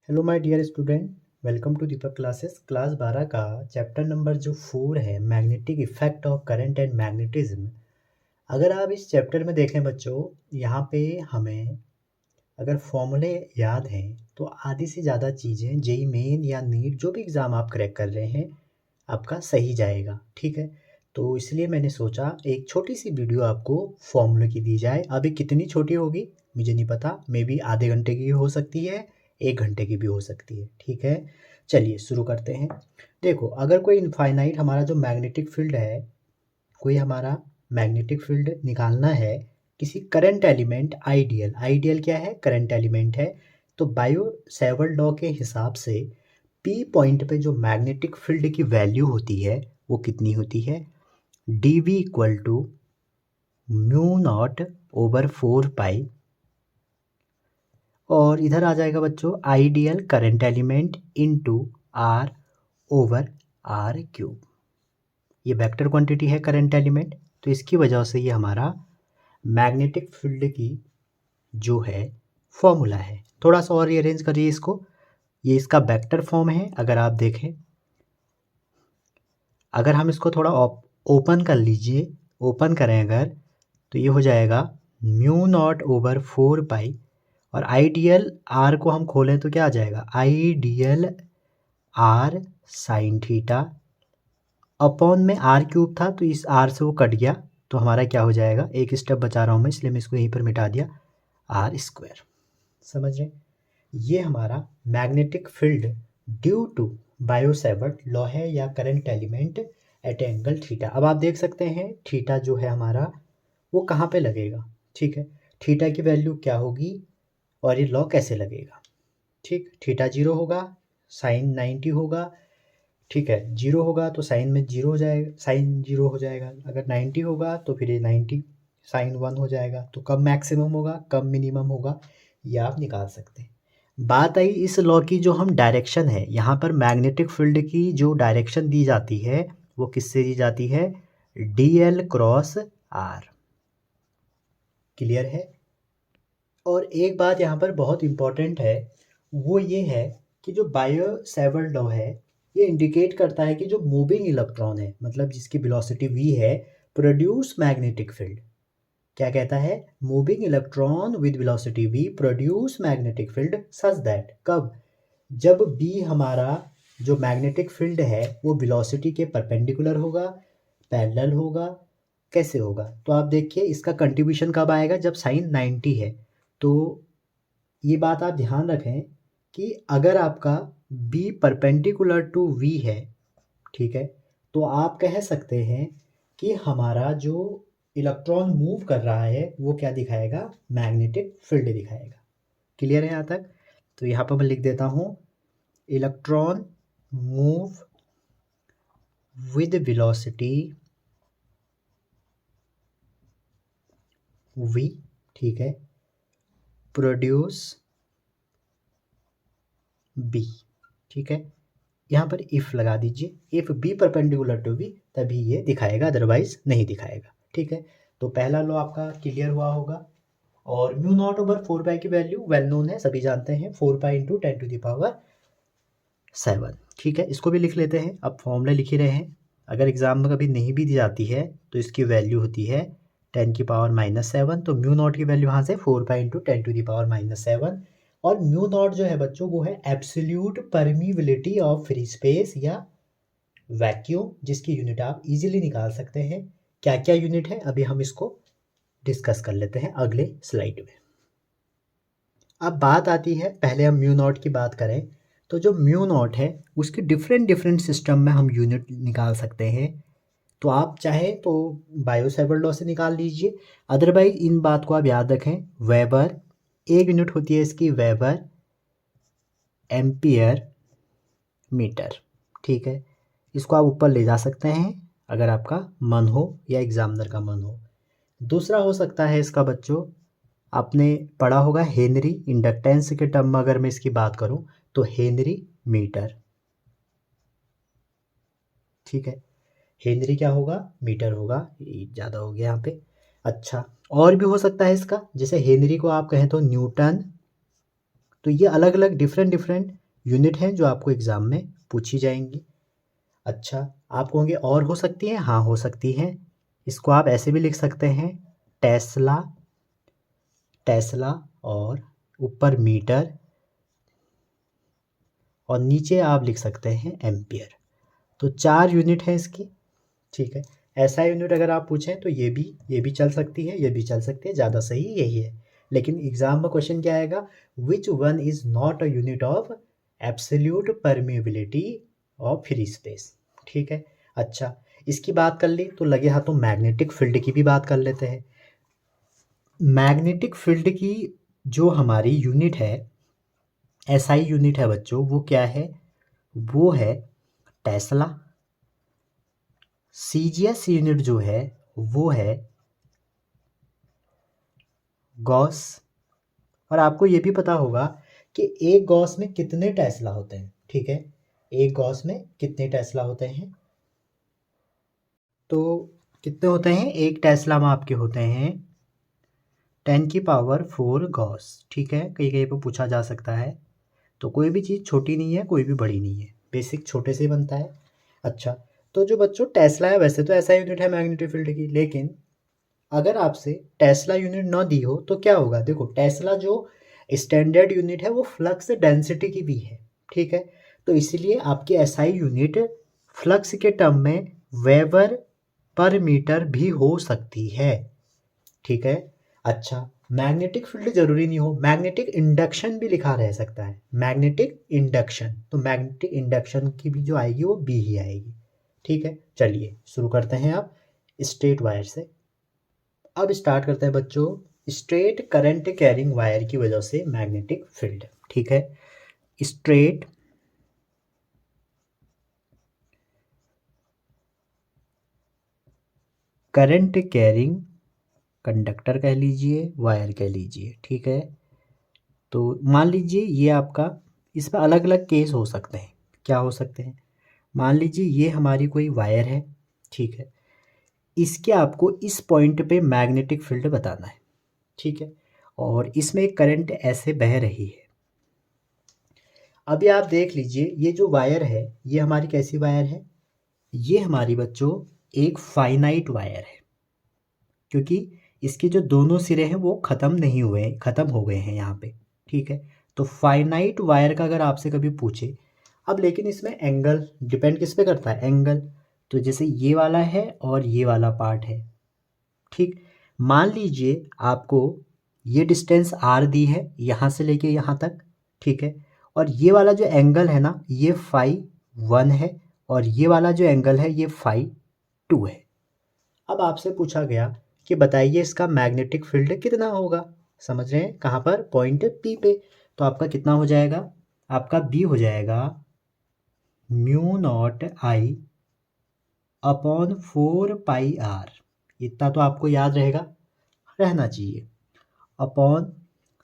Hello my dear student, welcome to Deepak classes. Class 12 का chapter number जो 4 है, magnetic effect of current and magnetism. अगर आप इस चैप्टर में देखें बच्चों, यहाँ पे हमें अगर फॉर्मूले याद हैं तो आधी से ज़्यादा चीज़ें जेई मेन या नीट जो भी एग्ज़ाम आप क्रैक कर रहे हैं आपका सही जाएगा। ठीक है, तो इसलिए मैंने सोचा एक छोटी सी वीडियो आपको फॉर्मूले की दी जाए। अभी कितनी छोटी होगी मुझे नहीं पता, मे बी आधे घंटे की हो सकती है, 1 घंटे की भी हो सकती है। ठीक है, चलिए शुरू करते हैं। देखो, अगर कोई इनफाइनाइट हमारा जो मैग्नेटिक फील्ड है, कोई हमारा मैग्नेटिक फील्ड निकालना है किसी करंट एलिमेंट, आइडियल आइडियल क्या है, करंट एलिमेंट है, तो बायो सेवर्ट लॉ के हिसाब से पी पॉइंट पे जो मैग्नेटिक फील्ड की वैल्यू होती है वो कितनी होती है, d v equal to mu not over 4 pi, और इधर आ जाएगा बच्चों I dl current element into r over r cube. ये वेक्टर क्वांटिटी है करंट एलिमेंट, तो इसकी वजह से ये हमारा मैग्नेटिक फील्ड की जो है फॉर्मूला है। थोड़ा सा और रीअरेंज करिए इसको, ये इसका वेक्टर फॉर्म है। अगर आप देखें, अगर हम इसको थोड़ा ओपन कर लीजिए, ओपन करें अगर, तो ये हो जाएगा म्यू नॉट ओवर 4 पाई, और आइडियल आर को हम खोलें तो क्या आ जाएगा, I dl r sine theta upon में आर क्यूब था, तो इस आर से वो कट गया, तो हमारा क्या हो जाएगा, एक स्टेप बचा रहा हूँ मैं इसलिए मैं इसको यहीं पर मिटा दिया, आर स्क्वायर। समझ रहे, ये हमारा magnetic field due to Biot Savart law है या current element at angle theta. अब आप देख सकते हैं थीटा जो है हमारा वो कहाँ पे लगेगा। ठीक है, थीटा की वैल्यू क्या होगी और ये लॉ कैसे लगेगा। ठीक, थीटा 0 होगा, साइन 90 होगा। ठीक है, 0 होगा तो साइन में 0 हो जाएगा, साइन 0 हो जाएगा। अगर 90 होगा तो फिर ये 90 साइन 1 हो जाएगा। तो कब मैक्सिमम होगा कब मिनिमम होगा ये आप निकाल सकते हैं। बात आई इस लॉ की, जो हम डायरेक्शन है यहाँ पर मैग्नेटिक फील्ड की जो डायरेक्शन दी जाती है वो किससे दी जाती है, d l cross r. Clear है। और एक बात यहाँ पर बहुत इम्पॉर्टेंट है, वो ये है कि जो बायो सेवर्ट लॉ है ये इंडिकेट करता है कि जो मूविंग इलेक्ट्रॉन है, मतलब जिसकी वेलोसिटी v है, प्रोड्यूस मैग्नेटिक फील्ड। क्या कहता है, moving electron with velocity v produce magnetic field such that, कब, जब b हमारा जो मैग्नेटिक फील्ड है वो वेलोसिटी के परपेंडिकुलर होगा, पैरेलल होगा। कैसे होगा, तो आप देखिए इसका कंट्रीब्यूशन कब आएगा, जब साइन 90 है। तो ये बात आप ध्यान रखें कि अगर आपका b परपेंडिकुलर टू v है, ठीक है, तो आप कह सकते हैं कि हमारा जो इलेक्ट्रॉन मूव कर रहा है वो क्या दिखाएगा, मैग्नेटिक फील्ड दिखाएगा। क्लियर है यहाँ तक। तो यहाँ पर मैं लिख देता हूँ, electron move with velocity v, ठीक है, प्रोड्यूस b। ठीक है, यहाँ पर इफ़ लगा दीजिए, if B perpendicular to B तभी ये दिखाएगा, अदरवाइज नहीं दिखाएगा। ठीक है, तो पहला लॉ आपका क्लियर हुआ होगा। और म्यू नॉट ओवर 4 पाई की वैल्यू वेल नोन है, सभी जानते हैं, 4 पाई इंटू 10⁻⁷। ठीक है, इसको भी लिख लेते हैं। अब फॉर्मूला लिख ही रहे हैं, अगर एग्जाम में कभी नहीं भी दी जाती है तो इसकी वैल्यू होती है 10⁻⁷। तो म्यू नॉट की वैल्यू यहाँ से 4 पाई इंटू 10⁻⁷। और म्यू नॉट जो है बच्चों वो है absolute permeability of free space या वैक्यूम, जिसकी यूनिट आप इजीली निकाल सकते हैं। क्या क्या यूनिट है अभी हम इसको डिस्कस कर लेते हैं अगले स्लाइड में। अब बात आती है, पहले हम म्यू नॉट की बात करें तो जो म्यू नॉट है उसके डिफरेंट डिफरेंट सिस्टम में हम यूनिट निकाल सकते हैं। तो आप चाहे तो बायो सेवर्ट लॉ से निकाल लीजिए, अदरवाइज इन बात को आप याद रखें, वेबर एक यूनिट होती है इसकी, वेबर एम्पियर मीटर। ठीक है, इसको आप ऊपर ले जा सकते हैं अगर आपका मन हो या एग्जामिनर का मन हो। दूसरा हो सकता है इसका बच्चों, आपने पढ़ा होगा हेनरी इंडक्टेंस के टर्म में, अगर मैं इसकी बात करूं तो हेनरी मीटर। ठीक है, हेनरी क्या होगा, मीटर होगा, ज़्यादा हो गया यहाँ पे। अच्छा, और भी हो सकता है इसका, जैसे हेनरी को आप कहें तो न्यूटन तो ये अलग अलग डिफरेंट यूनिट हैं जो आपको एग्ज़ाम में पूछी जाएंगी। अच्छा, आप कहोगे और हो सकती हैं? हाँ, हो सकती हैं। इसको आप ऐसे भी लिख सकते हैं, टेस्ला, टेस्ला, और ऊपर मीटर, और नीचे आप लिख सकते हैं एम्पियर। तो 4 यूनिट हैं इसकी, ठीक है। ऐसा यूनिट अगर आप पूछें तो ये भी चल सकती है, ये भी चल सकती है, ज़्यादा सही यही है। लेकिन एग्जाम में क्वेश्चन क्या आएगा, which one is not a unit of absolute permeability of free space, ठीक है। अच्छा, इसकी बात कर ली तो लगे हाथों मैग्नेटिक फील्ड की भी बात कर लेते हैं। मैग्नेटिक फील्ड की जो हमारी यूनिट है, एसआई यूनिट है बच्चों, वो क्या है, वो है टेस्ला। सीजीएस यूनिट जो है वो है गॉस। और आपको ये भी पता होगा कि एक गॉस में कितने टेस्ला होते हैं, ठीक है। एक गॉस में कितने टेस्ला होते हैं, तो कितने होते हैं, एक टेस्ला में आपके होते हैं 10⁴ गॉस, ठीक है। कहीं कहीं पर पूछा जा सकता है। तो कोई भी चीज़ छोटी नहीं है, कोई भी बड़ी नहीं है, बेसिक छोटे से बनता है। अच्छा, तो जो बच्चों टेस्ला है, वैसे तो ऐसा यूनिट है मैग्नेटिक फील्ड की, लेकिन अगर आपसे टेस्ला यूनिट ना दी हो तो क्या होगा, देखो टेस्ला जो स्टैंडर्ड यूनिट है वो फ्लक्स डेंसिटी की भी है, ठीक है। तो इसलिए आपकी एसआई यूनिट फ्लक्स के टर्म में वेबर पर मीटर भी हो सकती है, ठीक है। अच्छा, मैग्नेटिक फील्ड जरूरी नहीं हो, मैग्नेटिक इंडक्शन भी लिखा रह सकता है, मैग्नेटिक इंडक्शन, तो मैग्नेटिक इंडक्शन की भी जो आएगी वो बी ही आएगी, ठीक है। चलिए शुरू करते हैं आप स्ट्रेट वायर से। अब स्टार्ट करते हैं बच्चों, स्ट्रेट करंट कैरिंग वायर की वजह से मैग्नेटिक फील्ड, ठीक है। स्ट्रेट करंट कैरिंग कंडक्टर कह लीजिए, वायर कह लीजिए, ठीक है। तो मान लीजिए ये आपका, इसमें अलग अलग केस हो सकते हैं। क्या हो सकते हैं, मान लीजिए ये हमारी कोई वायर है, ठीक है। इसके आपको इस पॉइंट पे मैग्नेटिक फील्ड बताना है, ठीक है। और इसमें एक करंट ऐसे बह रही है। अभी आप देख लीजिए ये जो वायर है, ये हमारी कैसी वायर है, ये हमारी बच्चों एक फाइनाइट वायर है, क्योंकि इसके जो दोनों सिरे हैं वो ख़त्म नहीं हुए, ख़त्म हो गए हैं यहाँ पे, ठीक है। तो फाइनाइट वायर का अगर आपसे कभी पूछे, अब लेकिन इसमें एंगल डिपेंड किस पे करता है, एंगल। तो जैसे ये वाला है और ये वाला पार्ट है, ठीक। मान लीजिए आपको ये डिस्टेंस आर दी है यहाँ से लेके यहाँ तक, ठीक है। और ये वाला जो एंगल है ना, ये φ1 है, और ये वाला जो एंगल है ये φ2 है। अब आपसे पूछा गया कि बताइए इसका मैग्नेटिक फील्ड कितना होगा, समझ रहे हैं कहाँ पर, पॉइंट पी पे। तो आपका कितना हो जाएगा, आपका बी हो जाएगा μ0I अपॉन 4πr, इतना तो आपको याद रहना चाहिए, अपॉन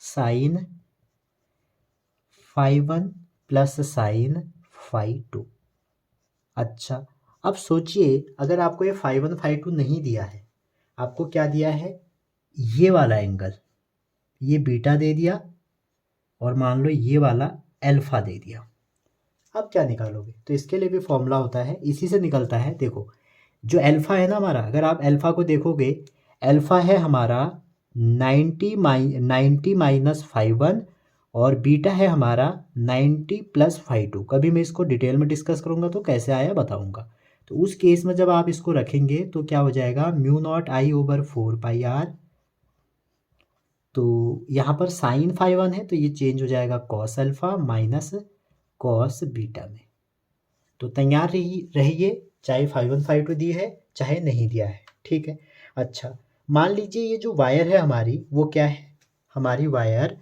साइन φ1 प्लस साइन φ2। अच्छा, अब सोचिए अगर आपको ये φ1 φ2 नहीं दिया है, आपको क्या दिया है, ये वाला एंगल, ये बीटा दे दिया, और मान लो ये वाला अल्फा दे दिया। अब क्या निकालोगे, तो इसके लिए भी फॉर्मूला होता है, इसी से निकलता है। देखो जो अल्फा है ना हमारा, अगर आप अल्फा को देखोगे, अल्फा है हमारा 90 माइनस φ1, और बीटा है हमारा 90 प्लस φ2। कभी मैं इसको डिटेल में डिस्कस करूँगा तो कैसे आया बताऊँगा। तो उस केस में जब आप इसको रखेंगे तो क्या हो जाएगा, μ0I/4πr। तो यहाँ पर साइन φ1 है तो ये चेंज हो जाएगा cos alpha minus cos beta में। तो तैयार रहिए, चाहे φ1 φ2 दी है चाहे नहीं दिया है, ठीक है। अच्छा, मान लीजिए ये जो वायर है हमारी वो क्या है, हमारी वायर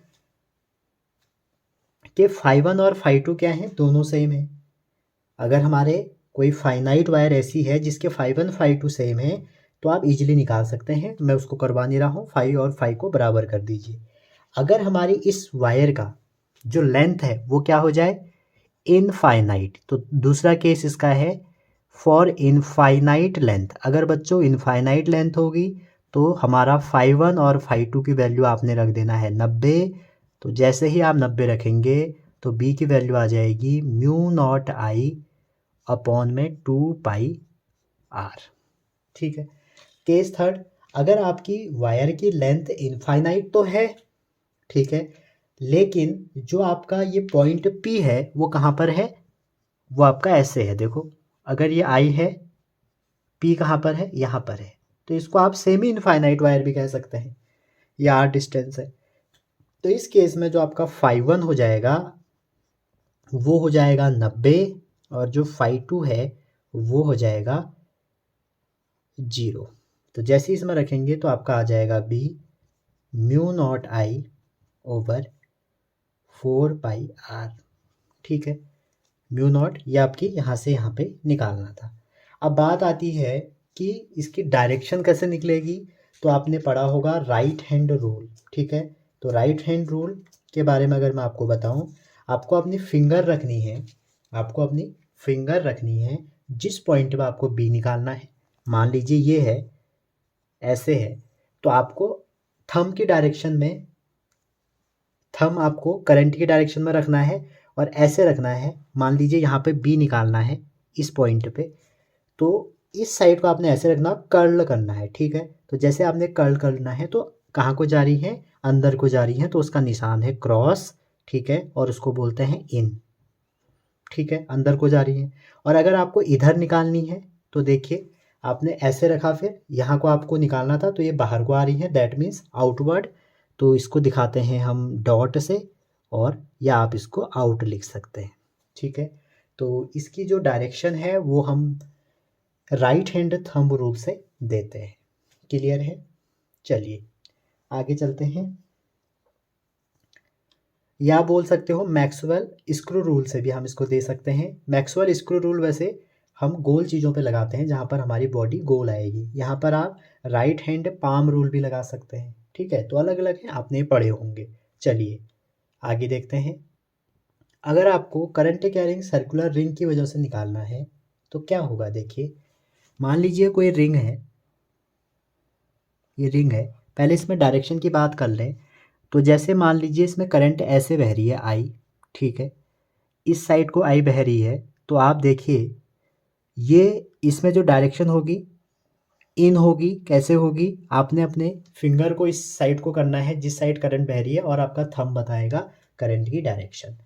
के φ1 और φ2 क्या है, दोनों सेम है। अगर हमारे कोई फाइनाइट वायर ऐसी है जिसके φ1 φ2 सेम है तो आप इजीली निकाल सकते हैं, मैं उसको करवा नहीं रहा हूँ। फाई और फाई को बराबर कर दीजिए। अगर हमारी इस वायर का जो लेंथ है वो क्या हो जाए, इनफाइनाइट, तो दूसरा केस इसका है फॉर इनफाइनाइट लेंथ। अगर बच्चों इनफाइनाइट लेंथ होगी तो हमारा φ1 और φ2 की वैल्यू आपने रख देना है 90, तो जैसे ही आप 90 रखेंगे तो बी की वैल्यू आ जाएगी म्यू नॉट आई अपॉन में 2 पाई आर। ठीक है। केस थर्ड, अगर आपकी वायर की लेंथ इनफाइनाइट तो है, ठीक है, लेकिन जो आपका ये पॉइंट पी है वो कहाँ पर है, वो आपका ऐसे है। देखो अगर ये आई है, पी कहाँ पर है, यहाँ पर है, तो इसको आप सेमी इनफाइनाइट वायर भी कह सकते हैं, ये आर डिस्टेंस है। तो इस केस में जो आपका फाइव वन हो जाएगा वो हो जाएगा 90 और जो फाइव टू है वो हो जाएगा 0। तो जैसे इसमें रखेंगे तो आपका आ जाएगा B mu not I over 4 pi r. ठीक है, म्यू नॉट ये आपकी यहाँ से यहाँ पे निकालना था। अब बात आती है कि इसकी डायरेक्शन कैसे निकलेगी। तो आपने पढ़ा होगा राइट हैंड रूल। ठीक है, तो राइट हैंड रूल के बारे में अगर मैं आपको बताऊं, आपको अपनी फिंगर रखनी है, आपको अपनी फिंगर रखनी है जिस पॉइंट पे आपको बी निकालना है। मान लीजिए ये है, ऐसे है, तो आपको थंब की डायरेक्शन में, थंब आपको करंट की डायरेक्शन में रखना है और ऐसे रखना है। मान लीजिए यहाँ पे बी निकालना है इस पॉइंट पे, तो इस साइड को आपने ऐसे रखना, कर्ल करना है। ठीक है, तो जैसे आपने कर्ल करना है तो कहाँ को जा रही है, अंदर को जा रही है, तो उसका निशान है क्रॉस। ठीक है, और उसको बोलते हैं इन। ठीक है, अंदर को जा रही है। और अगर आपको इधर निकालनी है तो देखिए आपने ऐसे रखा, फिर यहाँ को आपको निकालना था तो ये बाहर को आ रही है, दैट मीन्स आउटवर्ड। तो इसको दिखाते हैं हम डॉट से, और या आप इसको आउट लिख सकते हैं। ठीक है, तो इसकी जो डायरेक्शन है वो हम राइट हैंड थंब रूल से देते हैं। क्लियर है? चलिए आगे चलते हैं। या बोल सकते हो मैक्सवेल स्क्रू रूल से भी हम इसको दे सकते हैं। मैक्सवेल स्क्रू रूल वैसे हम गोल चीज़ों पे लगाते हैं जहाँ पर हमारी बॉडी गोल आएगी। यहाँ पर आप राइट हैंड पाम रूल भी लगा सकते हैं। ठीक है, तो अलग अलग हैं, आपने पढ़े होंगे। चलिए आगे देखते हैं। अगर आपको करंट कैरिंग सर्कुलर रिंग की वजह से निकालना है तो क्या होगा, देखिए मान लीजिए कोई रिंग है, ये रिंग है। पहले इसमें डायरेक्शन की बात कर लें, तो जैसे मान लीजिए इसमें करंट ऐसे बह रही है आई। ठीक है, इस साइड को आई बह रही है, तो आप देखिए ये इसमें जो डायरेक्शन होगी इन होगी। कैसे होगी, आपने अपने फिंगर को इस साइड को करना है जिस साइड करंट बह रही है, और आपका थंब बताएगा करंट की डायरेक्शन।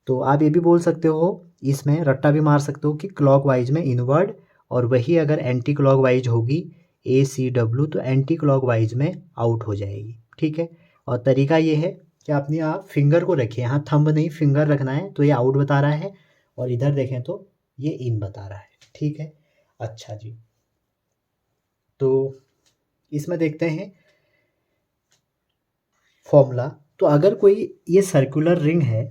तो आप ये भी बोल सकते हो, इसमें रट्टा भी मार सकते हो कि क्लॉकवाइज में इनवर्ड, और वही अगर एंटी क्लॉकवाइज होगी ACW तो एंटी क्लॉकवाइज में आउट हो जाएगी। ठीक है, और तरीका ये है कि अपने आप फिंगर को रखिए, यहाँ थंब नहीं फिंगर रखना है, तो ये आउट बता रहा है, और इधर देखें तो ये इन बता रहा है। ठीक है, अच्छा जी, तो इसमें देखते हैं फॉर्मूला। तो अगर कोई ये सर्कुलर रिंग है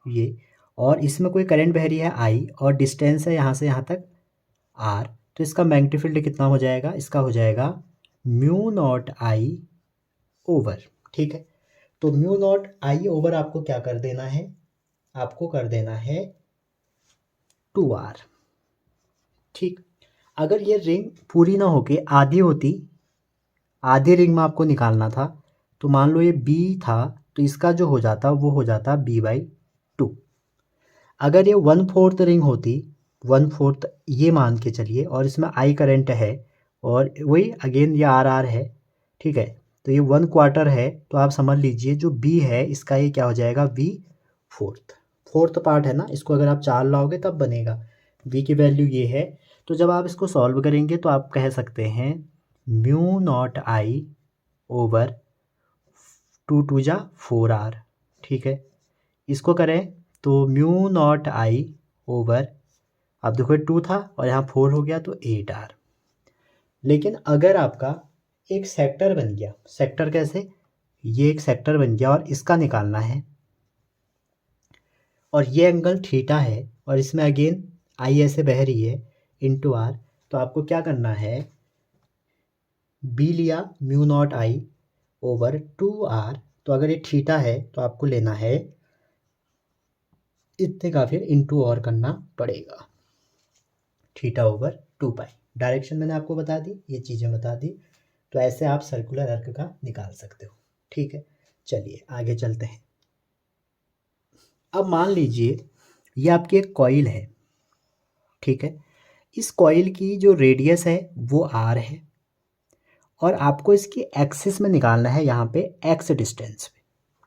ये, और इसमें कोई करंट बह रही है आई, और डिस्टेंस है यहाँ से यहाँ तक आर, तो इसका मैग्नेटिक फील्ड कितना हो जाएगा, इसका हो जाएगा म्यू नॉट आई ओवर। ठीक है, तो म्यू नॉट आई ओवर आपको क्या कर देना है, आपको कर देना है 2R। ठीक, अगर ये रिंग पूरी ना होके आधी होती, आधी रिंग में आपको निकालना था, तो मान लो ये बी था, तो इसका जो हो जाता वो हो जाता B/2। अगर ये 1/4 रिंग होती, 1/4 ये मान के चलिए, और इसमें आई करंट है, और वही अगेन ये आर है। ठीक है, तो ये 1/4 है, तो आप समझ लीजिए जो बी है इसका ये क्या हो जाएगा B/4। फोर्थ पार्ट है ना, इसको अगर आप 4 लाओगे तब बनेगा। बी की वैल्यू ये है। तो जब आप इसको सॉल्व करेंगे तो आप कह सकते हैं mu not I over 2×2 = 4R। ठीक है, इसको करें तो म्यू नॉट आई ओवर, अब देखो 2 था और यहाँ 4 हो गया तो 8R। लेकिन अगर आपका एक सेक्टर बन गया, सेक्टर कैसे, ये एक सेक्टर बन गया और इसका निकालना है, और ये एंगल थीटा है, और इसमें अगेन आई ऐसे बह रही है इनटू आर, तो आपको क्या करना है, बी लिया mu not I over 2R, तो अगर ये थीटा है तो आपको लेना है इतने का, फिर इनटू और करना पड़ेगा, थीटा ओवर 2 पाई। डायरेक्शन मैंने आपको बता दी, ये चीज़ें बता दी। तो ऐसे आप सर्कुलर आर्क का निकाल सकते हो। ठीक है, चलिए आगे चलते हैं। अब मान लीजिए ये आपकी एक कॉइल है, ठीक है। इस कॉइल की जो रेडियस है वो आर है और आपको इसकी एक्सिस में निकालना है यहाँ पे एक्स डिस्टेंस पे,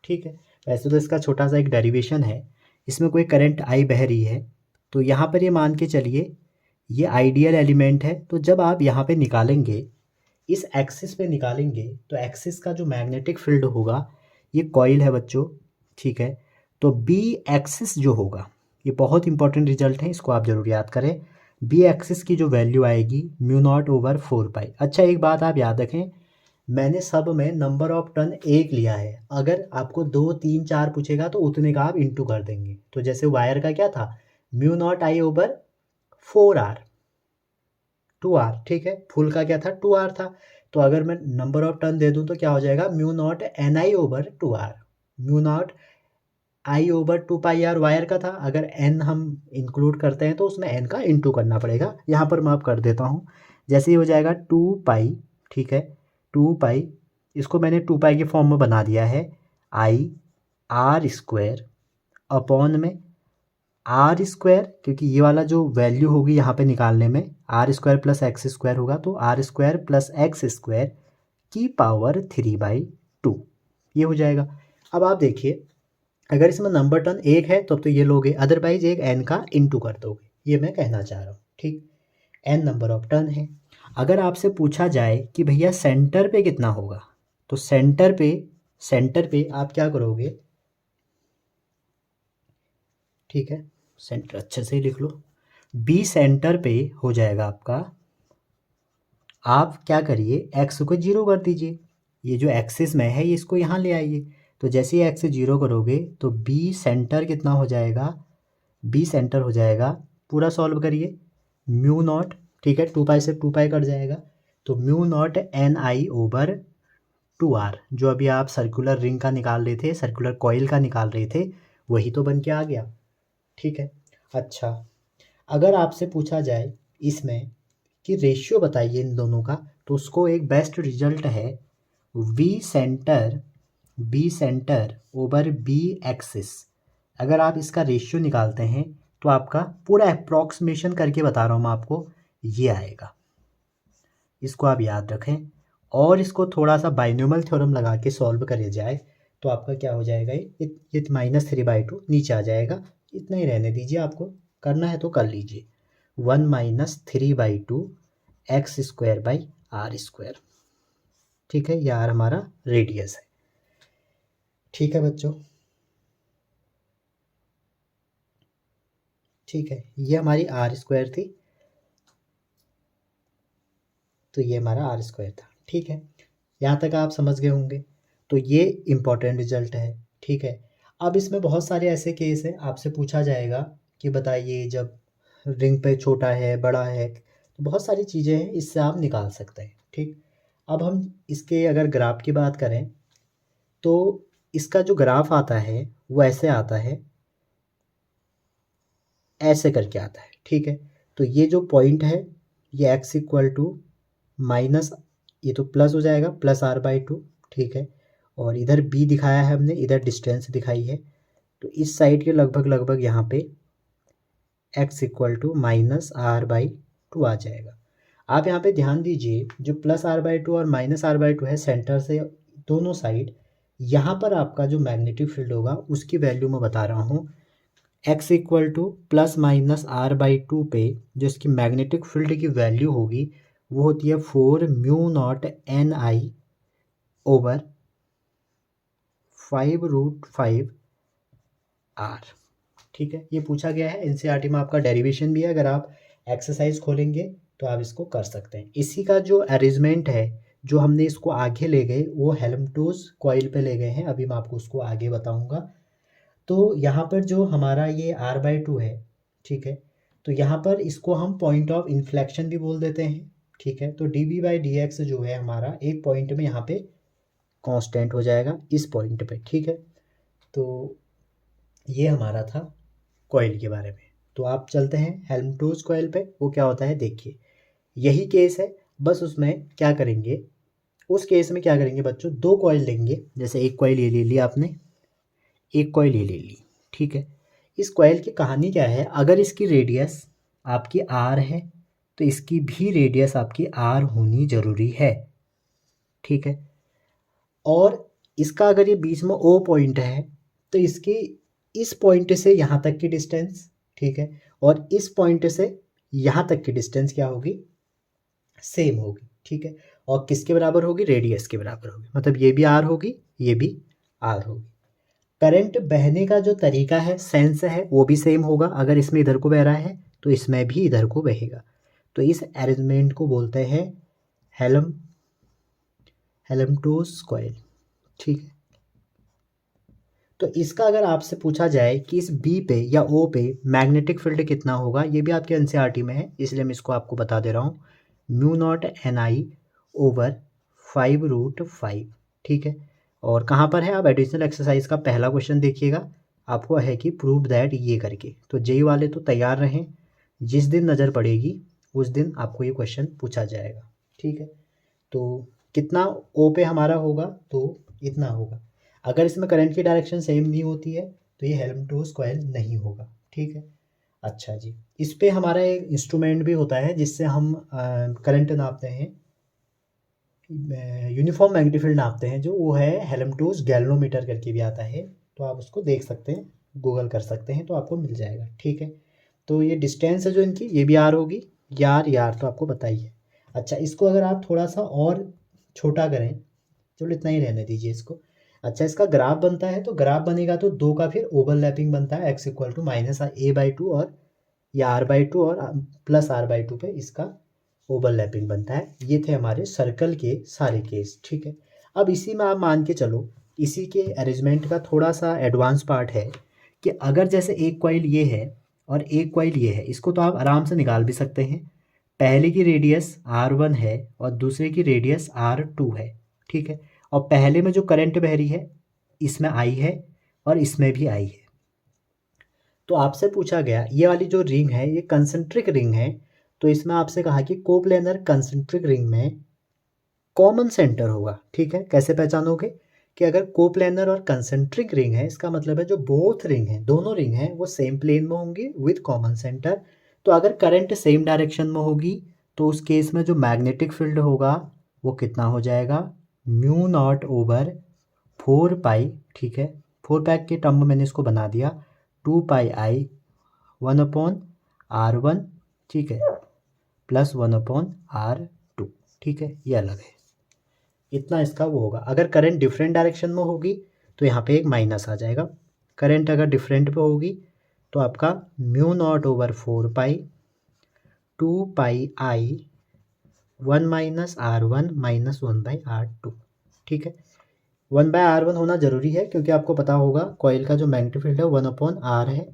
ठीक है। वैसे तो इसका छोटा सा एक डेरिवेशन है, इसमें कोई करंट आई बह रही है, तो यहाँ पर ये मान के चलिए ये आइडियल एलिमेंट है। तो जब आप यहाँ पे निकालेंगे, इस एक्सिस पे निकालेंगे, तो एक्सिस का जो मैग्नेटिक फील्ड होगा, ये कॉइल है बच्चों, ठीक है। तो बी एक्सिस जो होगा, ये बहुत इंपॉर्टेंट रिजल्ट है, इसको आप ज़रूर याद करें। बी एक्सिस की जो वैल्यू आएगी μ0/4 पाई। अच्छा एक बात आप याद रखें, मैंने सब में नंबर ऑफ टर्न एक लिया है, अगर आपको 2 3 4 पूछेगा तो उतने का आप इंटू कर देंगे। तो जैसे वायर का क्या था, μ0I/4R 2R, ठीक है। फुल का क्या था, 2R था। तो अगर मैं नंबर ऑफ टर्न दे दूं तो क्या हो जाएगा, μ0NI/2R। μ0I/2πR वायर का था, अगर n हम इंक्लूड करते हैं तो उसमें n का इंटू करना पड़ेगा। यहाँ पर मैं आप कर देता हूँ, जैसे ही हो जाएगा 2 पाई, ठीक है। 2 पाई, इसको मैंने 2 पाई के फॉर्म में बना दिया है, आई आर स्क्वायर अपॉन में आर स्क्वायर, क्योंकि ये वाला जो वैल्यू होगी यहाँ पे निकालने में r square plus x square होगा, तो r square plus x square की पावर 3/2 ये हो जाएगा। अब आप देखिए, अगर इसमें नंबर टर्न एक है तो अब तो ये लोगे, अदरवाइज एक एन का इंटू कर दोगे, ये मैं कहना चाह रहा हूँ, ठीक। एन नंबर ऑफ टर्न है। अगर आपसे पूछा जाए कि भैया सेंटर पे कितना होगा, तो सेंटर पे आप क्या करोगे, ठीक है, सेंटर अच्छे से ही लिख लो। बी सेंटर पे हो जाएगा आपका, आप क्या करिए, एक्स को 0 कर दीजिए, ये जो एक्सिस में है ये इसको यहाँ ले आइए। तो जैसे ही एक्स 0 करोगे तो बी सेंटर कितना हो जाएगा, बी सेंटर हो जाएगा, पूरा सॉल्व करिए, μ0, ठीक है, 2 पाई से 2 पाई कट जाएगा, तो μ0NI/2R, जो अभी आप सर्कुलर रिंग का निकाल रहे थे, सर्कुलर कॉइल का निकाल रहे थे, वही तो बन के आ गया, ठीक है। अच्छा अगर आपसे पूछा जाए इसमें कि रेशियो बताइए इन दोनों का, तो उसको एक बेस्ट रिजल्ट है B centre over B axis. अगर आप इसका रेशियो निकालते हैं तो आपका पूरा अप्रॉक्सीमेशन करके बता रहा हूँ मैं आपको, ये आएगा, इसको आप याद रखें। और इसको थोड़ा सा बाइनोमियल थ्योरम लगा के सॉल्व करे जाए तो आपका क्या हो जाएगा, ये -3/2 नीचे आ जाएगा। इतना ही रहने दीजिए, आपको करना है तो कर लीजिए, 1 - 3/2 x square by r square, ठीक है। ये आर हमारा रेडियस है, ठीक है बच्चों, ठीक है। ये हमारी आर स्क्वायर थी, तो ये हमारा आर स्क्वायर था, ठीक है। यहाँ तक आप समझ गए होंगे, तो ये इम्पॉर्टेंट रिजल्ट है, ठीक है। अब इसमें बहुत सारे ऐसे केस हैं, आपसे पूछा जाएगा कि बताइए जब रिंग पे छोटा है बड़ा है, तो बहुत सारी चीज़ें हैं, इससे आप निकाल सकते हैं, ठीक। अब हम इसके अगर ग्राफ की बात करें तो इसका जो ग्राफ आता है वो ऐसे आता है, ऐसे करके आता है, ठीक है। तो ये जो पॉइंट है ये x = माइनस, ये तो प्लस हो जाएगा, +r/2, ठीक है। और इधर b दिखाया है हमने, इधर डिस्टेंस दिखाई है, तो इस साइड के लगभग यहाँ पे x = -r/2 आ जाएगा। आप यहाँ पे ध्यान दीजिए, जो +r/2 और -r/2 है, सेंटर से दोनों साइड, यहाँ पर आपका जो मैग्नेटिक फील्ड होगा उसकी वैल्यू मैं बता रहा हूँ, x = +-r/2 पे जो इसकी मैग्नेटिक फील्ड की वैल्यू होगी वो होती है 4μ0NI/5√5R, ठीक है। ये पूछा गया है, एनसीईआरटी में आपका डेरिवेशन भी है, अगर आप एक्सरसाइज खोलेंगे तो आप इसको कर सकते हैं। इसी का जो अरेंजमेंट है, जो हमने इसको आगे ले गए, वो हेल्मटोज कॉइल पे ले गए हैं, अभी मैं आपको उसको आगे बताऊंगा। तो यहाँ पर जो हमारा ये r/2 है, ठीक है, तो यहाँ पर इसको हम पॉइंट ऑफ इन्फ्लेक्शन भी बोल देते हैं, ठीक है। तो dv/dx जो है हमारा एक पॉइंट में यहाँ पे कांस्टेंट हो जाएगा, इस पॉइंट पे, ठीक है। तो ये हमारा था कॉइल के बारे में। तो आप चलते हैं हेल्मटोज कॉइल पे, वो क्या होता है देखिए, यही केस है, बस उसमें क्या करेंगे, उस केस में क्या करेंगे बच्चों, 2 कॉइल लेंगे, जैसे एक कॉइल ये ले ली आपने, एक कॉइल ये ले ली, ठीक है। इस कॉइल की कहानी क्या है, अगर इसकी रेडियस आपकी आर है तो इसकी भी रेडियस आपकी आर होनी ज़रूरी है, ठीक है। और इसका अगर ये बीच में ओ पॉइंट है तो इसकी इस पॉइंट से यहाँ तक की डिस्टेंस, ठीक है, और इस पॉइंट से यहाँ तक की डिस्टेंस क्या होगी, सेम होगी, ठीक है। और किसके बराबर होगी, रेडियस के बराबर होगी, मतलब ये भी आर होगी, ये भी आर होगी। करंट बहने का जो तरीका है, सेंस है, वो भी सेम होगा। अगर इसमें इधर को बह रहा है तो इसमें भी इधर को बहेगा। तो इस अरेंजमेंट को बोलते हैं हेलमटोस कॉइल, ठीक है। तो इसका अगर आपसे पूछा जाए कि इस बी पे या ओ पे मैग्नेटिक फील्ड कितना होगा, ये भी आपके एनसीईआरटी में है, इसलिए मैं इसको आपको बता दे रहा हूँ, म्यू नॉट NI ओवर 5√5, ठीक है। और कहाँ पर है, आप एडिशनल एक्सरसाइज का पहला क्वेश्चन देखिएगा, आपको है कि प्रूव दैट ये करके। तो जेई वाले तो तैयार रहें, जिस दिन नज़र पड़ेगी उस दिन आपको ये क्वेश्चन पूछा जाएगा, ठीक है। तो कितना ओ पे हमारा होगा, तो इतना होगा। अगर इसमें करंट की डायरेक्शन सेम नहीं होती है तो ये हेल्मटोस कॉइल नहीं होगा, ठीक है। अच्छा जी, इस पे हमारा एक इंस्ट्रूमेंट भी होता है जिससे हम करंट नापते हैं, यूनिफॉर्म मैग्नेटिक फील्ड नापते हैं, जो वो है हेल्मटोस गैल्वेनोमीटर करके भी आता है, तो आप उसको देख सकते हैं, गूगल कर सकते हैं, तो आपको मिल जाएगा, ठीक है। तो ये डिस्टेंस है जो इनकी, ये भी आर होगी, यार तो आपको पता ही है। अच्छा, इसको अगर आप थोड़ा सा और छोटा करें, चलो इतना ही रहने दीजिए इसको। अच्छा, इसका ग्राफ बनता है, तो ग्राफ बनेगा तो 2 का फिर ओवरलैपिंग बनता है, x इक्वल टू -a/2 और या r/2 और प्लस r/2 पे इसका ओवरलैपिंग बनता है। ये थे हमारे सर्कल के सारे केस, ठीक है। अब इसी में आप मान के चलो, इसी के अरेंजमेंट का थोड़ा सा एडवांस पार्ट है कि अगर जैसे एक कॉइल ये है और एक कॉइल ये है, इसको तो आप आराम से निकाल भी सकते हैं। पहले की रेडियस R1 है और दूसरे की रेडियस R2 है, ठीक है। और पहले में जो करंट बह रही है इसमें I है और इसमें भी I है। तो आपसे पूछा गया ये वाली जो रिंग है ये कंसेंट्रिक रिंग है, तो इसमें आपसे कहा कि कोप्लेनर कंसेंट्रिक रिंग में कॉमन सेंटर होगा, ठीक है। कैसे पहचानोगे कि अगर कोप्लेनर और कंसेंट्रिक रिंग है, इसका मतलब है जो बोथ रिंग है, दोनों रिंग हैं वो सेम प्लेन में होंगी विद कॉमन सेंटर। तो अगर करंट सेम डायरेक्शन में होगी तो उस केस में जो मैग्नेटिक फील्ड होगा वो कितना हो जाएगा, म्यू नॉट ओवर 4 पाई, ठीक है। 4 पाई के टर्म में मैंने इसको बना दिया, 2 पाई I 1/R1, ठीक है, प्लस 1/R2, ठीक है। ये अलग है, इतना इसका वो होगा। अगर करंट डिफरेंट डायरेक्शन में होगी तो यहाँ पे एक माइनस आ जाएगा। करंट अगर डिफरेंट पे होगी तो आपका mu not over 4 pi 2 pi I 1-R1 -1/R2, ठीक है। 1/R1 होना ज़रूरी है क्योंकि आपको पता होगा कॉइल का जो मैग्नेटिक फील्ड है 1/R है,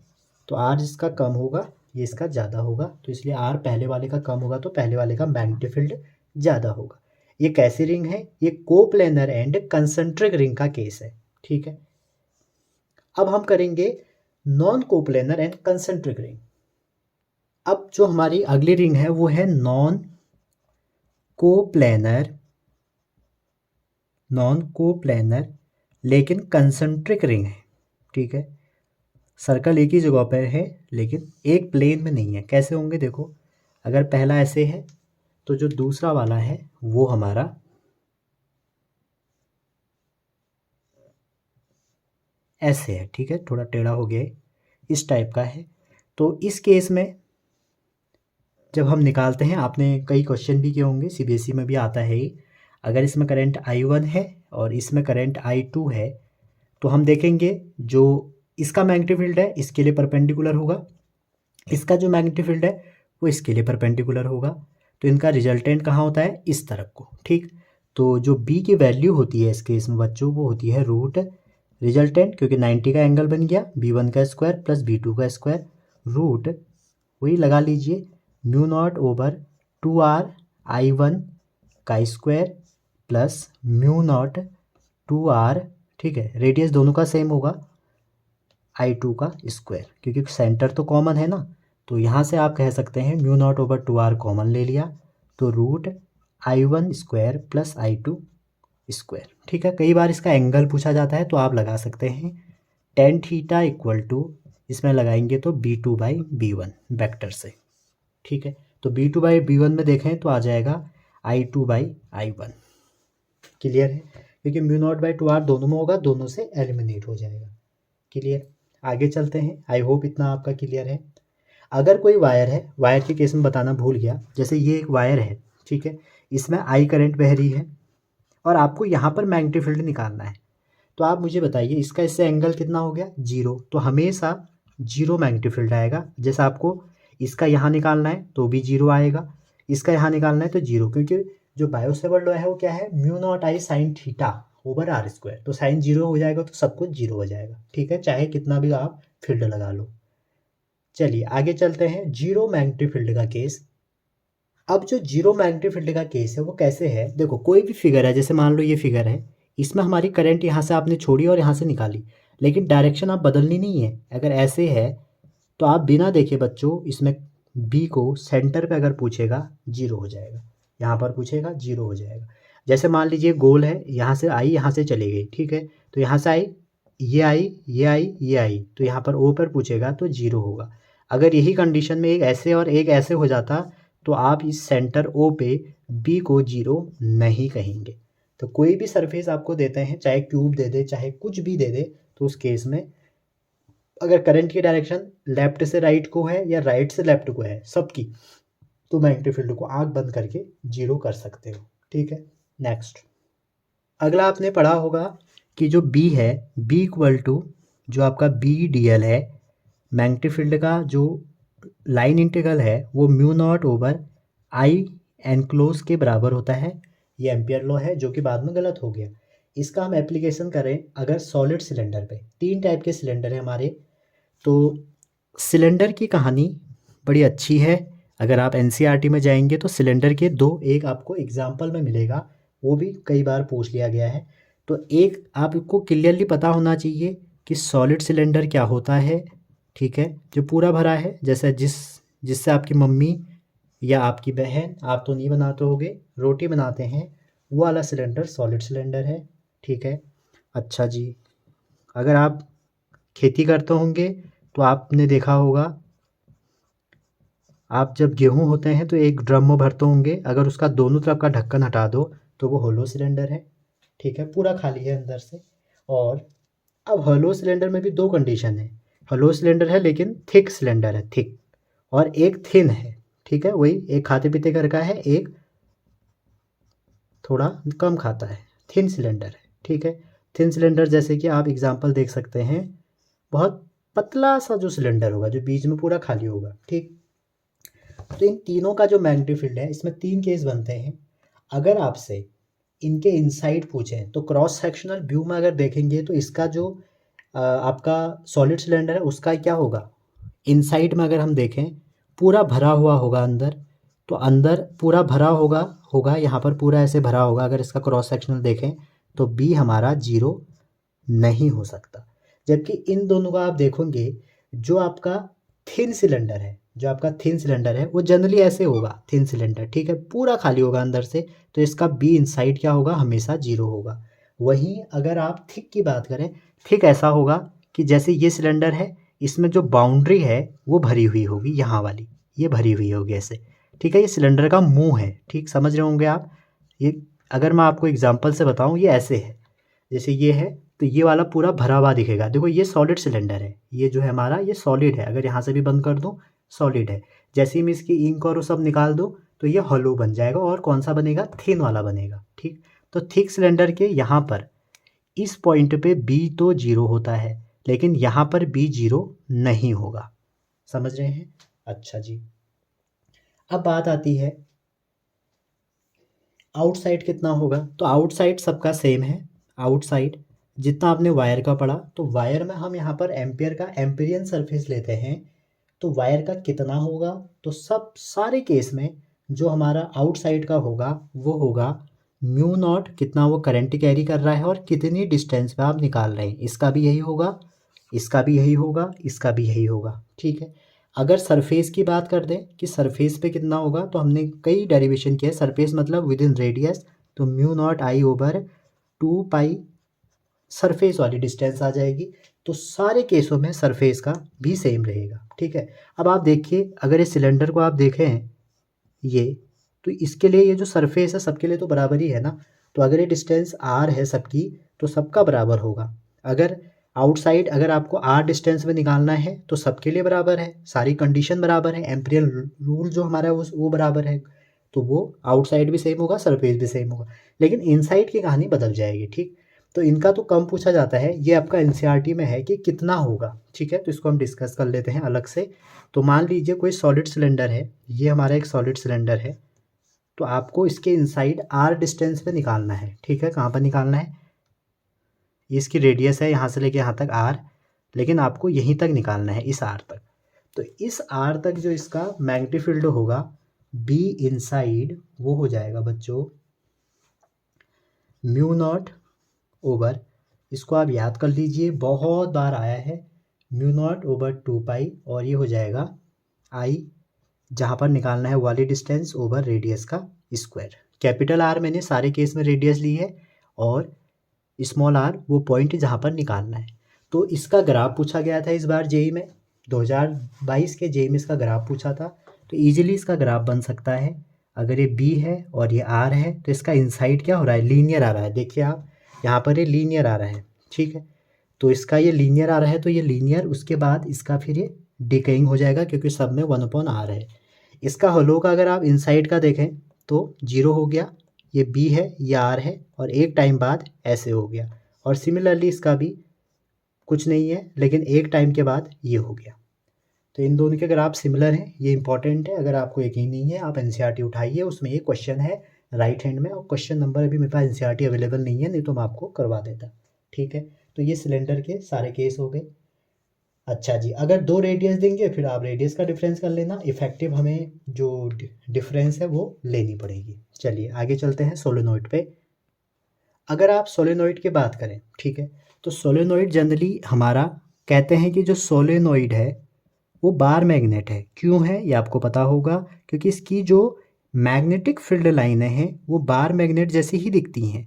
तो R जिसका कम होगा ये इसका ज़्यादा होगा, तो इसलिए R पहले वाले का कम होगा तो पहले वाले का मैग्नेटिक फील्ड ज़्यादा होगा। ये कैसी रिंग है, ये कोप्लेनर एंड कंसेंट्रिक रिंग का केस है, ठीक है। अब हम करेंगे non coplanar and concentric ring. अब जो हमारी अगली रिंग है वो है नॉन कोप्लेनर लेकिन कंसेंट्रिक रिंग है, ठीक है। सर्कल एक ही जगह पर है लेकिन एक प्लेन में नहीं है। कैसे होंगे देखो, अगर पहला ऐसे है तो जो दूसरा वाला है वो हमारा ऐसे है, ठीक है, थोड़ा टेढ़ा हो गया है, इस टाइप का है। तो इस केस में जब हम निकालते हैं, आपने कई क्वेश्चन भी किए होंगे, सीबीएसई में भी आता है ही, अगर इसमें करंट I1 है और इसमें करंट I2 है तो हम देखेंगे जो इसका मैग्नेटिक फील्ड है इसके लिए परपेंडिकुलर होगा, इसका जो मैग्नेटिक फील्ड है वो इसके लिए परपेंडिकुलर होगा। तो इनका रिजल्टेंट कहाँ होता है, इस तरफ को, ठीक। तो जो B की वैल्यू होती है इस केस में बच्चों वो होती है रूट रिजल्टेंट, क्योंकि 90 का एंगल बन गया, B1 का स्क्वायर प्लस B2 का स्क्वायर, रूट वही लगा लीजिए mu not over 2R I1 का square plus mu naught 2R, ठीक है, रेडियस दोनों का सेम होगा, I2 का स्क्वायर, क्योंकि सेंटर तो कॉमन है ना, तो यहाँ से आप कह सकते हैं mu not over 2R common ले लिया तो root I1 square plus I2 square. ठीक है, कई बार इसका एंगल पूछा जाता है तो आप लगा सकते हैं टेन थीटा इक्वल टू, इसमें लगाएंगे तो B2/B1 वेक्टर से। ठीक है, तो B2/B1 में देखें तो आ जाएगा I2/I1। क्लियर है, क्योंकि μ0/2r दोनों में होगा, दोनों से एलिमिनेट हो जाएगा। क्लियर, आगे चलते हैं। आई होप इतना आपका क्लियर है। अगर कोई वायर है, वायर के केस में बताना भूल गया, जैसे ये एक वायर है, ठीक है, इसमें आई करंट बह रही है और आपको यहाँ पर मैग्नेटिक फील्ड निकालना है, तो आप मुझे बताइए इसका इससे एंगल कितना हो गया, जीरो। तो हमेशा जीरो मैग्नेटिक फील्ड आएगा। जैसे आपको इसका यहाँ निकालना है तो भी जीरो आएगा, इसका यहाँ निकालना है तो जीरो, क्योंकि जो बायोसेवर्ट लॉ है वो क्या है, μ0I sin θ/r²। तो साइन जीरो हो जाएगा तो सब कुछ जीरो हो जाएगा। ठीक है, चाहे कितना भी आप फील्ड लगा लो। चलिए आगे चलते हैं, जीरो मैग्नेटिक फील्ड का केस। अब जो जीरो मैग्नेटिक फील्ड का केस है वो कैसे है, देखो कोई भी फिगर है, जैसे मान लो ये फिगर है, इसमें हमारी करंट यहाँ से आपने छोड़ी और यहाँ से निकाली, लेकिन डायरेक्शन आप बदलनी नहीं है। अगर ऐसे है तो आप बिना देखे बच्चों इसमें बी को सेंटर पे अगर पूछेगा जीरो हो जाएगा, यहाँ पर पूछेगा जीरो हो जाएगा। जैसे मान लीजिए गोल है, यहाँ से आई, यहाँ से चली गई, ठीक है, तो यहाँ से आई, ये आई, ये आई, ये आई, तो यहाँ पर ओ पर पूछेगा तो जीरो होगा। अगर यही कंडीशन में एक ऐसे और एक ऐसे हो जाता तो आप इस सेंटर ओ पे बी को जीरो नहीं कहेंगे। तो कोई भी सरफेस आपको देते हैं, चाहे क्यूब दे दे, चाहे कुछ भी दे दे, तो उस केस में अगर करंट की डायरेक्शन लेफ्ट से राइट को है या राइट से लेफ्ट को है सबकी, तो मैग्नेटिक फील्ड को आंख बंद करके जीरो कर सकते हो। ठीक है, नेक्स्ट अगला आपने पढ़ा होगा कि जो बी है, बी इक्वल टू जो आपका बी डी एल है, मैग्नेटिक फील्ड का जो लाइन इंटीग्रल है वो μ0/I एनक्लोज के बराबर होता है। ये एम्पियर लॉ है जो कि बाद में गलत हो गया। इसका हम एप्लीकेशन करें अगर सॉलिड सिलेंडर पे, तीन टाइप के सिलेंडर हैं हमारे, तो सिलेंडर की कहानी बड़ी अच्छी है। अगर आप एनसीईआरटी में जाएंगे तो सिलेंडर के दो, एक आपको एग्जाम्पल में मिलेगा, वो भी कई बार पूछ लिया गया है। तो एक आपको क्लियरली पता होना चाहिए कि सॉलिड सिलेंडर क्या होता है। ठीक है, जो पूरा भरा है, जैसे जिससे आपकी मम्मी या आपकी बहन, आप तो नहीं बनाते होगे, रोटी बनाते हैं, वो वाला सिलेंडर सॉलिड सिलेंडर है। ठीक है, अच्छा जी, अगर आप खेती करते होंगे तो आपने देखा होगा, आप जब गेहूं होते हैं तो एक ड्रम में भरते होंगे, अगर उसका दोनों तरफ का ढक्कन हटा दो तो वो होलो सिलेंडर है। ठीक है, पूरा खाली है अंदर से। और अब होलो सिलेंडर में भी दो कंडीशन है, होलो सिलेंडर है लेकिन थिक सिलेंडर है, थिक, और एक थिन है। ठीक है, वही एक खाते पीते घर का है, एक थोड़ा कम खाता है, थिन सिलेंडर है। ठीक है, थिन सिलेंडर जैसे कि आप एग्जांपल देख सकते हैं, बहुत पतला सा जो सिलेंडर होगा जो बीच में पूरा खाली होगा। ठीक, तो इन तीनों का जो मैग्नेटिक फील्ड है, इसमें तीन केस बनते हैं। अगर आपसे इनके इनसाइड पूछें तो क्रॉस सेक्शनल व्यू में अगर देखेंगे तो इसका जो आपका सॉलिड सिलेंडर है उसका क्या होगा, इनसाइड में अगर हम देखें पूरा भरा हुआ होगा अंदर, तो अंदर पूरा भरा होगा यहाँ पर पूरा ऐसे भरा होगा। अगर इसका क्रॉस सेक्शनल देखें तो बी हमारा जीरो नहीं हो सकता। जबकि इन दोनों का आप देखोगे, जो आपका थिन सिलेंडर है, जो आपका थिन सिलेंडर है वो जनरली ऐसे होगा, थिन सिलेंडर, ठीक है, पूरा खाली होगा अंदर से, तो इसका बी इनसाइड क्या होगा, हमेशा जीरो होगा। वहीं अगर आप थिक की बात करें, थिक ऐसा होगा कि जैसे ये सिलेंडर है, इसमें जो बाउंड्री है वो भरी हुई होगी, यहाँ वाली ये भरी हुई होगी ऐसे। ठीक है, ये सिलेंडर का मुंह है। ठीक, समझ रहे होंगे आप। ये अगर मैं आपको एग्जांपल से बताऊं, ये ऐसे है, जैसे ये है, तो ये वाला पूरा भरा हुआ दिखेगा। देखो ये सॉलिड सिलेंडर है, ये जो है हमारा ये सॉलिड है। अगर यहाँ से भी बंद कर दूँ, सॉलिड है। जैसे ही मैं इसकी इंक और वो सब निकाल दूँ तो ये हॉलो बन जाएगा, और कौन सा बनेगा, थिन वाला बनेगा। ठीक, तो थिक सिलेंडर के यहाँ पर इस पॉइंट पे बी तो जीरो होता है, लेकिन यहाँ पर बी जीरो नहीं होगा। समझ रहे हैं? अच्छा जी, अब बात आती है आउटसाइड कितना होगा। तो आउटसाइड सबका सेम है। आउटसाइड जितना आपने वायर का पढ़ा, तो वायर में हम यहाँ पर एम्पियर का एम्पिरियन सरफेस लेते हैं, तो वायर का कितना होगा, तो सब सारे केस में जो हमारा आउटसाइड का होगा वो होगा μ0, कितना वो करंट कैरी कर रहा है और कितनी डिस्टेंस पे आप निकाल रहे हैं। इसका भी यही होगा, इसका भी यही होगा, इसका भी यही होगा। ठीक है, अगर सरफेस की बात कर दें कि सरफेस पे कितना होगा, तो हमने कई डेरिवेशन किया है। सरफेस मतलब विद इन रेडियस, तो μ0I 2 पाई सरफेस वाली डिस्टेंस आ जाएगी। तो सारे केसों में सरफेस का भी सेम रहेगा, ठीक है। अब आप देखिए, अगर इस सिलेंडर को आप देखें ये, तो इसके लिए ये जो सरफेस है सबके लिए तो बराबर ही है ना। तो अगर ये डिस्टेंस r है सबकी, तो सबका बराबर होगा। अगर आउटसाइड अगर आपको r डिस्टेंस में निकालना है तो सबके लिए बराबर है, सारी कंडीशन बराबर है, एम्पिरियल रूल जो हमारा है वो बराबर है। तो वो आउटसाइड भी सेम होगा, सरफेस भी सेम होगा, लेकिन इनसाइड की कहानी बदल जाएगी, ठीक। तो इनका तो कम पूछा जाता है, ये आपका एनसीईआरटी में है कि कितना होगा, ठीक है। तो इसको हम डिस्कस कर लेते हैं अलग से। तो मान लीजिए कोई सॉलिड सिलेंडर है, ये हमारा एक सॉलिड सिलेंडर है। तो आपको इसके इनसाइड आर डिस्टेंस पे निकालना है, ठीक है। कहाँ पर निकालना है, ये इसकी रेडियस है यहाँ से लेके यहाँ तक आर, लेकिन आपको यहीं तक निकालना है, इस आर तक। तो इस आर तक जो इसका मैग्नेटिक फील्ड होगा बी इनसाइड, वो हो जाएगा बच्चों म्यू नॉट ओवर, इसको आप याद कर लीजिए, बहुत बार आया है, म्यू नॉट ओवर 2 पाई, और ये हो जाएगा आई, जहाँ पर निकालना है वाली डिस्टेंस ओवर रेडियस का स्क्वायर। कैपिटल आर मैंने सारे केस में रेडियस ली है, और स्मॉल आर वो पॉइंट जहाँ पर निकालना है। तो इसका ग्राफ पूछा गया था इस बार जेई में, 2022 के जेई में इसका ग्राफ पूछा था। तो ईजिली इसका ग्राफ बन सकता है। अगर ये बी है और ये आर है, तो इसका इनसाइड क्या हो रहा है, लीनियर आ रहा है। देखिए आप यहाँ पर ये लीनियर आ रहा है, ठीक है। तो इसका ये लीनियर आ रहा है, तो ये लीनियर, उसके बाद इसका फिर ये डिकेइंग हो जाएगा, क्योंकि सब में 1/r है। इसका होलो का अगर आप इनसाइड का देखें तो 0 हो गया, ये बी है, ये आर है, और एक टाइम बाद ऐसे हो गया। और सिमिलरली इसका भी कुछ नहीं है, लेकिन एक टाइम के बाद ये हो गया। तो इन दोनों के ग्राफ सिमिलर हैं, ये इंपॉर्टेंट है। अगर आपको यकीन नहीं है, आप एनसीईआरटी उठाइए, उसमें ये क्वेश्चन है राइट हैंड में, और क्वेश्चन नंबर अभी मेरे पास एनसीईआरटी अवेलेबल नहीं है, नहीं तो मैं आपको करवा देता, ठीक है। तो ये सिलेंडर के सारे केस हो गए। अच्छा जी, अगर 2 रेडियस देंगे फिर आप रेडियस का डिफरेंस कर लेना, इफेक्टिव हमें जो डिफरेंस है वो लेनी पड़ेगी। चलिए आगे चलते हैं सोलेनोइड पे। अगर आप सोलेनोइड की बात करें, ठीक है, तो सोलेनोइड जनरली हमारा कहते हैं कि जो सोलेनोइड है वो बार मैग्नेट है। क्यों है ये आपको पता होगा, क्योंकि इसकी जो मैग्नेटिक फील्ड लाइनें हैं वो बार मैग्नेट जैसी ही दिखती हैं,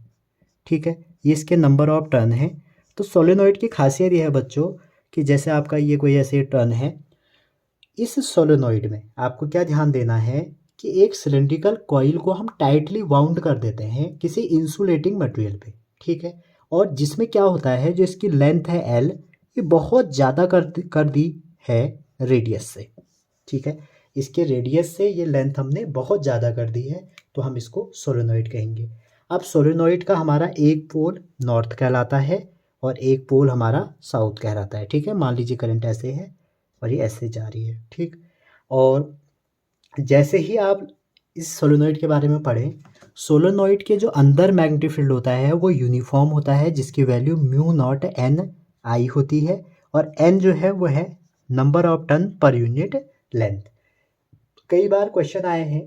ठीक है। ये इसके नंबर ऑफ टर्न है। तो सोलेनोइड की खासियत ये है बच्चों कि जैसे आपका ये कोई ऐसे टर्न है, इस सोलेनोइड में आपको क्या ध्यान देना है कि एक सिलेंड्रिकल कॉइल को हम टाइटली वाउंड कर देते हैं किसी इंसुलेटिंग मटेरियल पे, ठीक है। और जिसमें क्या होता है, जो इसकी लेंथ है एल, ये बहुत ज़्यादा कर दी है रेडियस से, ठीक है। इसके रेडियस से ये लेंथ हमने बहुत ज़्यादा कर दी है, तो हम इसको सोलेनोइड कहेंगे। अब सोलेनोइड का हमारा एक पोल नॉर्थ कहलाता है और एक पोल हमारा साउथ कहलाता है, ठीक है। मान लीजिए करंट ऐसे है और ये ऐसे जा रही है, ठीक। और जैसे ही आप इस सोलेनोइड के बारे में पढ़ें, सोलेनोइड के जो अंदर मैग्नेटिक फील्ड होता है वो यूनिफॉर्म होता है, जिसकी वैल्यू म्यू नॉट एन आई होती है, और एन जो है वो है number of turn per unit length. कई बार क्वेश्चन आए हैं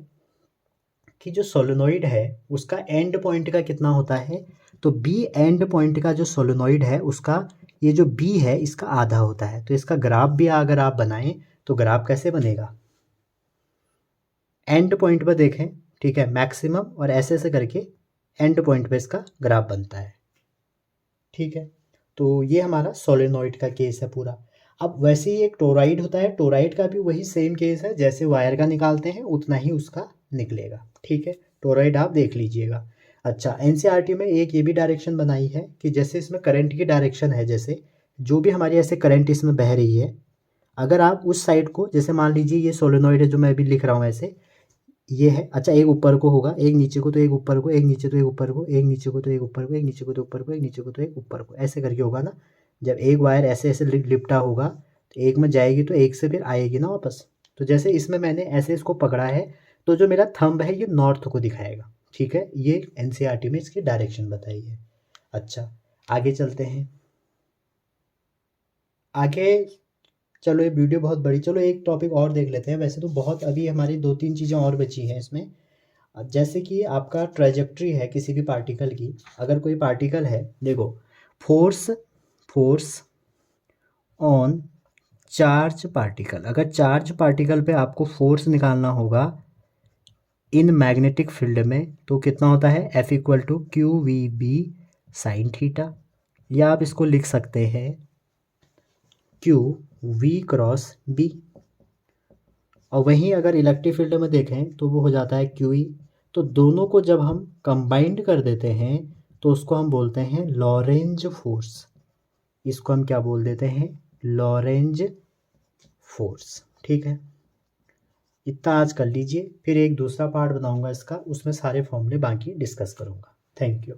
कि जो सोलेनोइड है उसका एंड पॉइंट का कितना होता है, तो बी एंड पॉइंट का जो सोलेनोइड है उसका ये जो बी है इसका आधा होता है। तो इसका ग्राफ भी अगर आप बनाएं तो ग्राफ कैसे बनेगा, एंड पॉइंट पर देखें, ठीक है, मैक्सिमम, और ऐसे ऐसे करके एंड पॉइंट पे इसका ग्राफ बनता है, ठीक है। तो ये हमारा सोलेनोइड का केस है पूरा। अब वैसे ही एक टोराइड होता है, टोराइड का भी वही सेम केस है, जैसे वायर का निकालते हैं उतना ही उसका निकलेगा, ठीक है। टोराइड आप देख लीजिएगा। अच्छा, एनसीईआरटी में एक ये भी डायरेक्शन बनाई है कि जैसे इसमें करंट की डायरेक्शन है, जैसे जो भी हमारी ऐसे करंट इसमें बह रही है, अगर आप उस साइड को, जैसे मान लीजिए ये सोलेनोइड है जो मैं अभी लिख रहा हूँ ऐसे, ये है, अच्छा एक ऊपर को होगा, एक नीचे को, तो एक ऊपर को, एक नीचे तो एक ऊपर को, एक नीचे को तो एक ऊपर को, एक नीचे को तो ऊपर को, एक नीचे को तो एक ऊपर को, ऐसे करके होगा ना। जब एक वायर ऐसे ऐसे लिपटा होगा तो एक में जाएगी तो एक से फिर आएगी ना वापस। तो जैसे इसमें मैंने ऐसे इसको पकड़ा है, तो जो मेरा थंब है ये नॉर्थ को दिखाएगा, ठीक है। ये एनसीईआरटी में इसकी डायरेक्शन बताई है। अच्छा आगे चलते हैं, आगे चलो, ये वीडियो बहुत बड़ी, चलो एक टॉपिक और देख लेते हैं। वैसे तो बहुत अभी हमारी 2-3 चीज़ें और बची हैं इसमें। अब जैसे कि आपका ट्रेजेक्ट्री है किसी भी पार्टिकल की, अगर कोई पार्टिकल है, देखो फोर्स ऑन चार्ज पार्टिकल, अगर चार्ज पार्टिकल पे आपको फोर्स निकालना होगा इन मैग्नेटिक फील्ड में, तो कितना होता है, F = QVB साइन थीटा, या आप इसको लिख सकते हैं क्यू वी क्रॉस बी। और वहीं अगर इलेक्ट्रिक फील्ड में देखें तो वो हो जाता है क्यू ई। तो दोनों को जब हम कंबाइंड कर देते हैं तो उसको हम बोलते हैं लॉरेंज फोर्स। इसको हम क्या बोल देते हैं, लॉरेंज फोर्स। ठीक है, इतना आज कर लीजिए, फिर एक दूसरा पार्ट बनाऊंगा इसका, उसमें सारे फॉर्मूले बाकी डिस्कस करूंगा। Thank you.